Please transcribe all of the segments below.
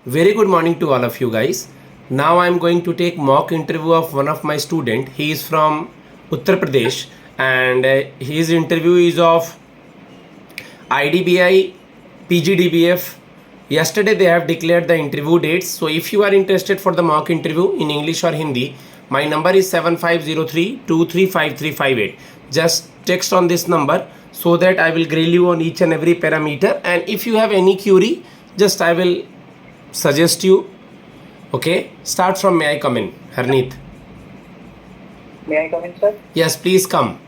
Very good morning to all of you guys. Now I am going to take mock interview of one of my student. He is from Uttar Pradesh and his interview is of IDBI PGDBF. Yesterday they have declared the interview dates. So if you are interested for the mock interview in English or Hindi, my number is 7503235358. Just text on this number so that I will grill you on each and every parameter, and if you have any query, just I will suggest you. Okay, start from may I come in, Harneet? May I come in, sir? Yes, please come.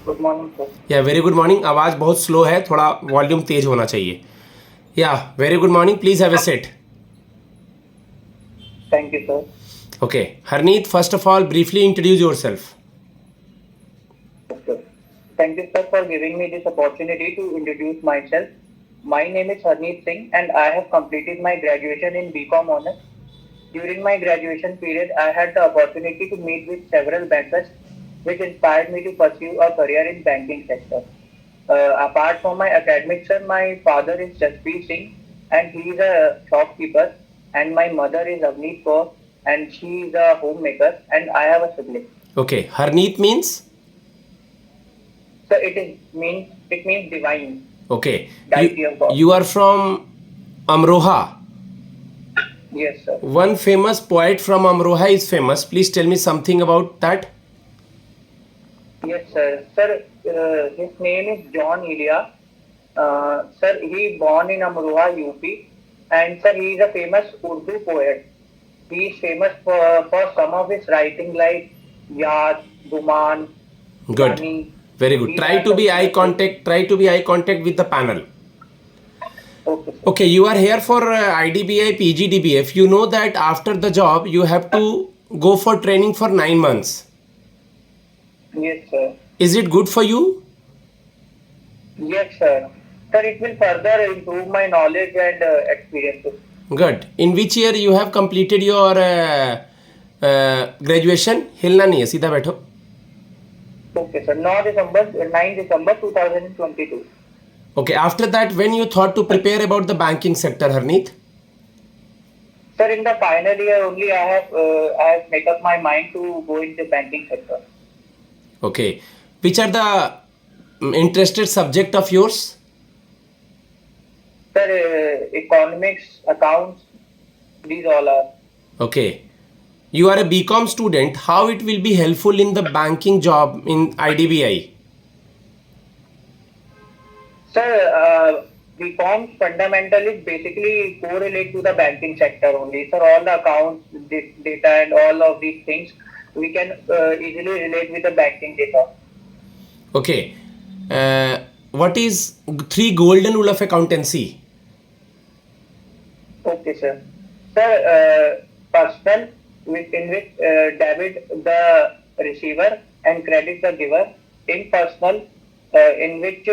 Good morning, sir. या very good morning. आवाज़ बहुत slow है, थोड़ा volume तेज होना चाहिए. या very good morning, please have a set. Thank you, sir. Okay, Harneet, first of all, briefly introduce yourself. Okay. Thank you, sir, for giving me this opportunity to introduce myself. My name is Harneet Singh, and I have completed my graduation in BCom Honors. During my graduation period, I had the opportunity to meet with several bankers, which inspired me to pursue a career in banking sector. Apart from my academics, sir, my father is Jaspreet Singh, and he is a shopkeeper, and my mother is Avneet Kaur, and she is a homemaker, and I have a sibling. Okay, Harneet means? So it means divine. Okay, Deity of God. you are from Amroha. Yes, sir. One famous poet from Amroha is famous. Please tell me something about that. Yes, sir. Sir, his name is John Elia. Sir, he born in Amroha, UP, and sir, he is a famous Urdu poet. He is famous for some of his writing like Yaad, Guman, Good. Jani. Very good. These Try are to some be eye famous- contact. Try to be eye contact with the panel. Okay, sir. Okay, you are here for IDBI PGDBF. You know that after the job you have to go for training for 9 months. Yes, sir. Is it good for you? Yes, sir. Sir, it will further improve my knowledge and experiences. Good. In which year you have completed your graduation? हिलना नहीं है, सीधा बैठो. Okay, sir. 9 December 2022. Okay, after that when you thought to prepare about the banking sector, Harneet? Sir, in the final year only, I have made up my mind to go into banking sector. Okay. Which are the interested subject of yours? Sir, economics, accounts, these all are. Okay. You are a BCom student. How it will be helpful in the banking job in IDBI? Sir, BCom fundamentally basically correlate to the banking sector only. Sir, all the accounts, data and all of these things, we can easily relate with the banking data. Okay. What is 3 golden rule of accountancy? Okay, sir. Sir, personal, in which debit the receiver and credit the giver. Impersonal, in which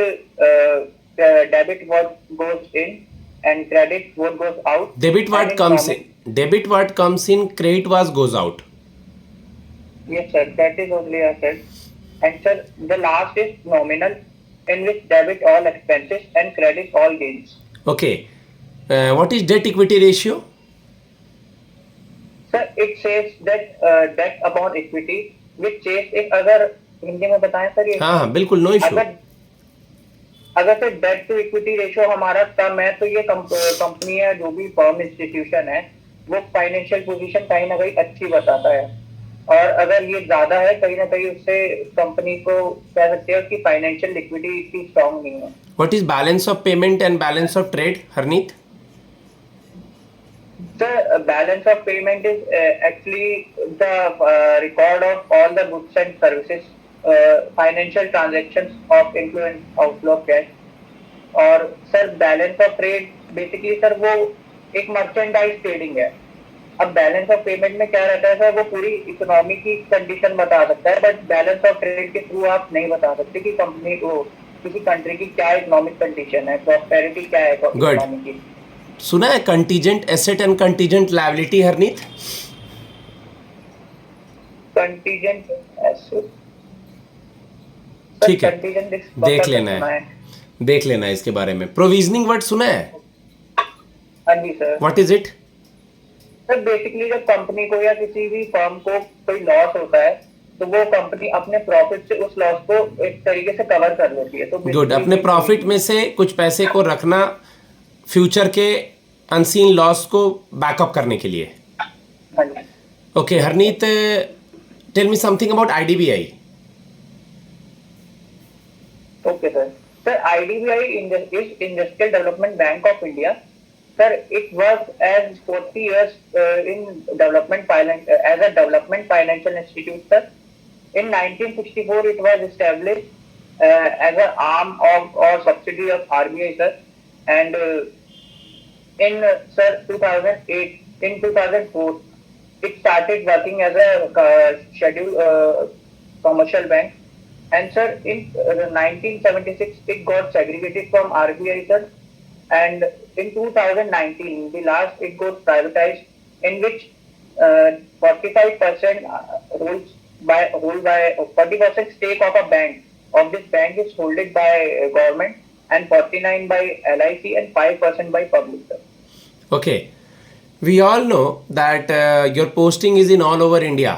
debit what goes in and credit what goes out. Debit what And comes economic- in. Debit what comes in. Credit what goes out. Yes, sir. That is only I said. And sir, the last is nominal, in which debit all expenses and credit all gains. Okay. What is debt equity ratio? Sir, it says that debt upon equity, which says if अगर हिंदी में बताएं sir ये हाँ बिल्कुल, no issue. अगर sir debt to equity ratio हमारा कम है तो ये कंपनी है, जो भी फर्म इंस्टीट्यूशन है, वो फाइनेंशियल पोजीशन कहीं ना कहीं अच्छी बताता है. और अगर ये ज्यादा है, कहीं ना कहीं उससे कंपनी को कह सकते हो कि फाइनेंशियल लिक्विडिटी इतनी स्ट्रांग नहीं है. What is balance of payment and balance of trade, Harneet? Sir, balance of payment is actually the record of all the goods and services, financial transactions of inflow and outflow of cash. और sir balance of trade basically sir वो एक merchandise trading है. अब balance of payment में क्या रहता है sir, वो पूरी इकोनॉमी की कंडीशन बता सकता है, बट बैलेंस ऑफ ट्रेड के थ्रू आप नहीं बता सकते कि कंपनी को किसी कंट्री की क्या इकोनॉमिक कंडीशन है, प्रॉस्पेरिटी क्या है इकोनॉमी की. सुना है contingent asset and contingent liability, Harneet? Contingent asset, ठीक है, देख लेना है इसके बारे में. प्रोविजनिंग वर्ड सुना है? हाँ जी sir. What is it? Sir basically जब कंपनी को या किसी भी फर्म को कोई लॉस होता है तो वो कंपनी अपने प्रॉफिट से उस लॉस को एक तरीके से कवर कर लेती है। तो गुड, बेसिकली अपने प्रॉफिट में से कुछ पैसे को रखना फ्यूचर के अनसीन लॉस को बैकअप करने के लिए। हाँ जी। Okay Harneet, tell me something about IDBI. Okay, sir. Sir, IDBI is Industrial Development Bank of India. Sir, it works as 40 years in development finance as a development financial institute, sir. In 1964, it was established as an arm of or subsidiary of RBI, sir. And in sir 2008, in 2004, it started working as a scheduled commercial bank. And sir, in 1976, it got segregated from RBI, sir. And in 2019, the last it got privatized, in which 45% hold by 40% stake of a bank of this bank is holded by government, and 49 by LIC and 5% by public, sir. Okay, we all know that your posting is in all over India.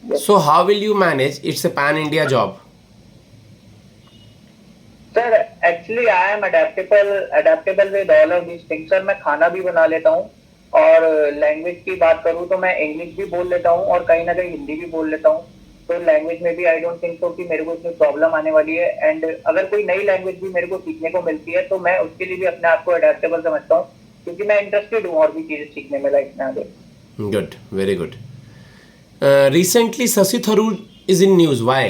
Yes. So how will you manage? It's a pan-India job. Sir, actually I am adaptable with all of these things, sir. मैं खाना भी बना लेता हूँ, और language की बात करूँ तो मैं इंग्लिश भी बोल लेता हूँ और कहीं ना कहीं हिंदी भी बोल लेता हूँ। तो लैंग्वेज में भी आई डोंट थिंक सो कि मेरे को इसमें प्रॉब्लम आने वाली है। एंड अगर कोई नई लैंग्वेज भी मेरे को सीखने को मिलती है तो मैं उसके लिए भी अपने आप को अडेप्टेबल समझता हूँ, क्योंकि मैं इंटरेस्टेड हूँ और भी चीजें सीखने में लाइफ में आगे। Good, very good. Recently Shashi Tharoor is in news. Why?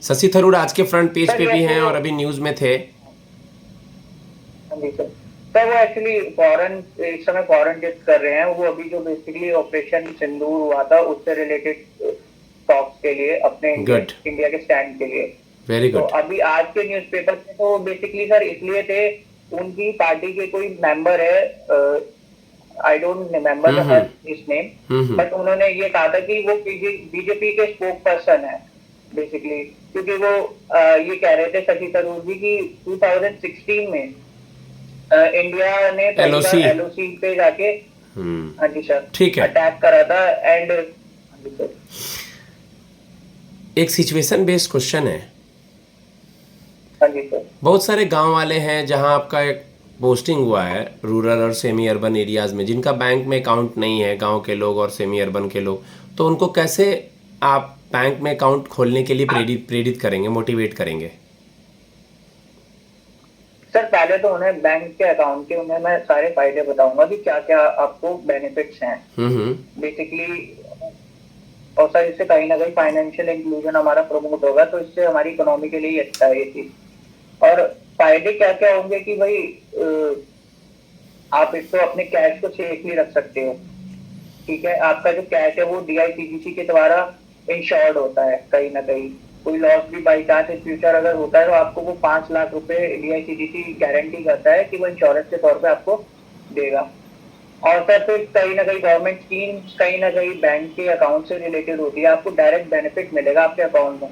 Shashi Tharoor आज के फ्रंट पेज पे भी हैं और अभी न्यूज में थे। हाँ जी सर। सर वो एक्चुअली फॉरेन इस समय फॉरेन ट्रिप कर रहे हैं। वो अभी जो बेसिकली ऑपरेशन सिंदूर हुआ था उससे रिलेटेड टॉक्स के लिए अपने इंडिया के स्टैंड के लिए। Very good. तो अभी आज के न्यूज़पेपर में तो बेसिकली सर इसलिए थे, उनकी पार्टी के कोई मेंबर है, I don't remember his name, but उन्होंने ये कहा था कि वो बीजेपी के स्पोक पर्सन है बेसिकली, क्योंकि वो ये कह रहे थे शशि थरूर जी की 2016 में इंडिया ने LOC पे जाके हाँ जी सर ठीक है अटैक करा था। एंड एक सिचुएशन बेस्ड क्वेश्चन है। हाँ जी सर। बहुत सारे गांव वाले हैं जहां आपका एक पोस्टिंग हुआ है रूरल और सेमी अर्बन एरियाज में, जिनका बैंक में अकाउंट नहीं है, गांव के लोग और सेमी अर्बन के लोग, तो उनको कैसे आप बैंक में अकाउंट खोलने के लिए प्रेरित करेंगे, मोटिवेट करेंगे? सर पहले तो उन्हें बैंक के अकाउंट के उन्हें मैं सारे फायदे बताऊंगा कि क्या क्या आपको बेनिफिट्स हैं बेसिकली। और सर इससे कहीं ना कहीं फाइनेंशियल इंक्लूजन हमारा प्रमोट होगा, तो इससे हमारी इकोनॉमी के लिए अच्छा है ये चीज। और फायदे क्या क्या होंगे कि भाई आप एक तो अपने कैश को सेफली रख सकते हो, ठीक है। आपका जो कैश है वो DICGC के द्वारा इंश्योर्ड होता है। कहीं ना कहीं कोई लॉस भी बाई चांस इन फ्यूचर अगर होता है तो आपको वो 5 लाख रुपए DICGC गारंटी करता है कि वो इंश्योरेंस के तौर पे आपको देगा। और सर फिर कहीं ना कहीं गवर्नमेंट स्कीम्स कहीं ना कहीं बैंक के अकाउंट से रिलेटेड होती है, आपको डायरेक्ट बेनिफिट मिलेगा आपके अकाउंट में।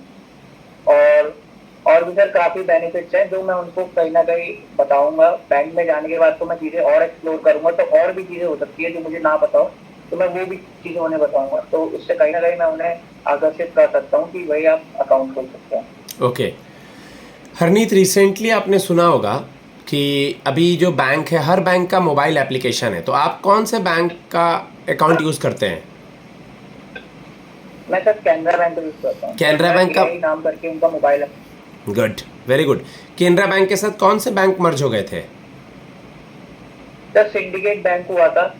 और भी सर काफी बेनिफिट्स हैं जो मैं उनको कहीं ना कहीं बताऊंगा। बैंक में जाने के बाद तो मैं चीजें और एक्सप्लोर करूंगा, तो और भी चीजें हो सकती है जो मुझे ना पता हो, तो मैं वो भी चीजें उन्हें बताऊंगा। तो इससे कहीं ना कहीं मैं उन्हें आकर्षित कर सकता हूँ कि भाई आप अकाउंट खोल सकते हैं। ओके हरनीत, रिसेंटली आपने सुना होगा कि अभी जो बैंक है, हर बैंक का मोबाइल एप्लीकेशन है, तो आप कौन से बैंक का अकाउंट यूज करते हैं? मैं सर कैनरा बैंक यूज करता हूँ। कैनरा बैंक का नाम करके उनका मोबाइल है। Good, very good. Canara bank के साथ कौन से बैंक मर्ज हो गए थे? सर सिंडिकेट बैंक हुआ था।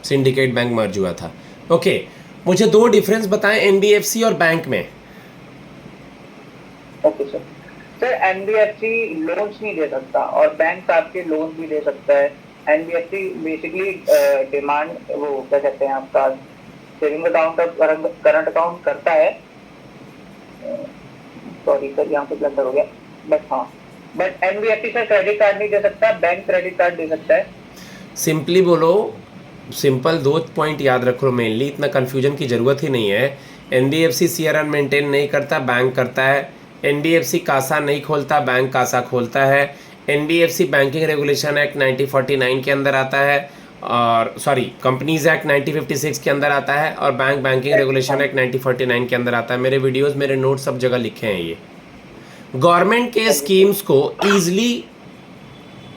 सिंडिकेट बैंक मर्ज हुआ था। ओके मुझे 2 डिफरेंस बताएं NBFC और बैंक में। Okay sir. Sir NBFC loans नहीं दे सकता और बैंक आपके लोन भी दे सकता है। NBFC बेसिकली डिमांड वो क्या कहते हैं आपका सेविंग अकाउंट और करंट अकाउंट करता है। सॉरी सर यहाँ पे ब्लंडर हो गया, but NBFC sir credit card नहीं दे सकता, बैंक क्रेडिट कार्ड दे सकता है। सिंपली बोलो, सिंपल 2 पॉइंट याद रखो मेनली, इतना कन्फ्यूजन की ज़रूरत ही नहीं है। NBFC CRR मेंटेन नहीं करता, बैंक करता है। NBFC कासा नहीं खोलता, बैंक कासा खोलता है। NBFC बैंकिंग रेगुलेशन एक्ट 1949 के अंदर आता है, और सॉरी कंपनीज एक्ट 1956 के अंदर आता है, और बैंकिंग रेगुलेशन एक्ट 1949 के अंदर आता है। मेरे वीडियोस, मेरे नोट सब जगह लिखे हैं। ये गवर्नमेंट के स्कीम्स को ईजिली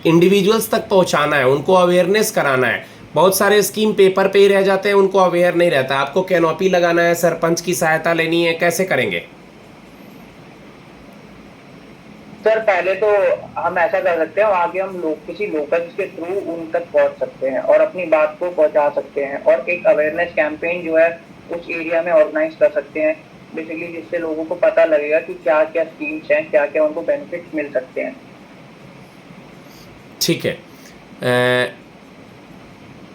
इंडिविजुअल्स तक पहुंचाना है, उनको अवेयरनेस कराना है। बहुत सारे स्कीम पेपर पे ही रह जाते हैं, उनको अवेयर नहीं रहता। आपको कैनोपी लगाना है, सरपंच की सहायता लेनी है, कैसे करेंगे? सर पहले तो हम ऐसा कर सकते हैं, वहाँ के हम लोग किसी लोकल्स के थ्रू उन तक पहुँच सकते हैं और अपनी बात को पहुँचा सकते हैं, और एक अवेयरनेस कैंपेन जो है उस एरिया में ऑर्गेनाइज कर सकते हैं बेसिकली, जिससे लोगों को पता लगेगा कि क्या क्या स्कीम्स हैं, क्या क्या उनको बेनिफिट्स मिल सकते हैं। ठीक है।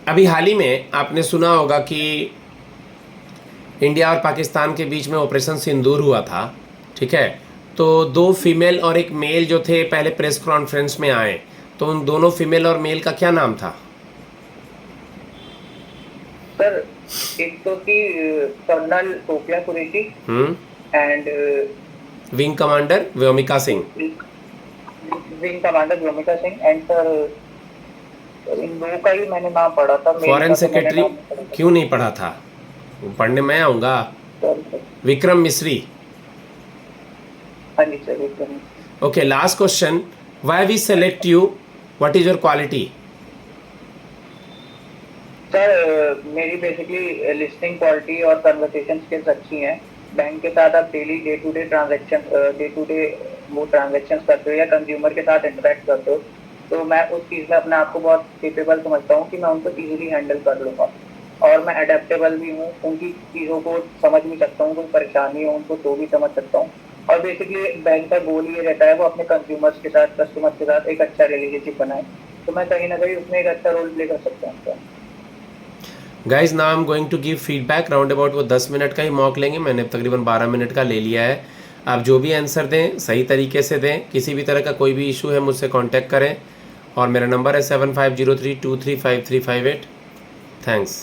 अभी हाल ही में आपने सुना होगा कि इंडिया और पाकिस्तान के बीच में ऑपरेशन सिंदूर हुआ था, ठीक है? तो 2 फीमेल और 1 मेल जो थे पहले प्रेस कॉन्फ्रेंस में आए, तो उन दोनों फीमेल और मेल का क्या नाम था? सर एक तो थी colonel Sofiya Qureshi and wing commander Vyomika Singh. Wing commander Vyomika Singh, and sir इन लोगों का ही मैंने नाम पढ़ा था। फॉरेन सेक्रेटरी क्यों नहीं पढ़ा था? पढ़ने मैं आऊँगा। विक्रम मिश्री। हाँ जी sir, Vikram. Okay, last question, why we select you, what is your quality? Sir मेरी बेसिकली लिसनिंग क्वालिटी और कन्वर्सेशन स्किल्स अच्छी हैं। बैंक के साथ आप डेली डे टू डे वो ट्रांजेक्शन करते हो या कंज्यूमर के साथ इंटरेक्ट करते हो, तो मैं उस चीज़ में अपने आप को बहुत केपेबल समझता हूँ कि मैं उनको इजीली हैंडल कर लूँगा, और मैं अडेप्टेबल भी हूँ, उनकी चीज़ों को समझ भी सकता हूँ, कोई परेशानी हो उनको तो भी समझ सकता हूँ। और बेसिकली बैंक का गोल ये रहता है वो अपने कंज्यूमर्स के साथ, कस्टमर्स के साथ एक अच्छा रिलेशनशिप बनाए, तो मैं कहीं ना कहीं उसमें एक अच्छा रोल प्ले कर सकता हूँ। Guys now I am going to give feedback. Round about वो 10 मिनट का ही मॉक लेंगे, मैंने तकरीबन 12 मिनट का ले लिया है। आप जो भी आंसर दें सही तरीके से दें, किसी भी तरह का कोई भी इशू है मुझसे कांटेक्ट करें, और मेरा नंबर है 7503235358। थैंक्स।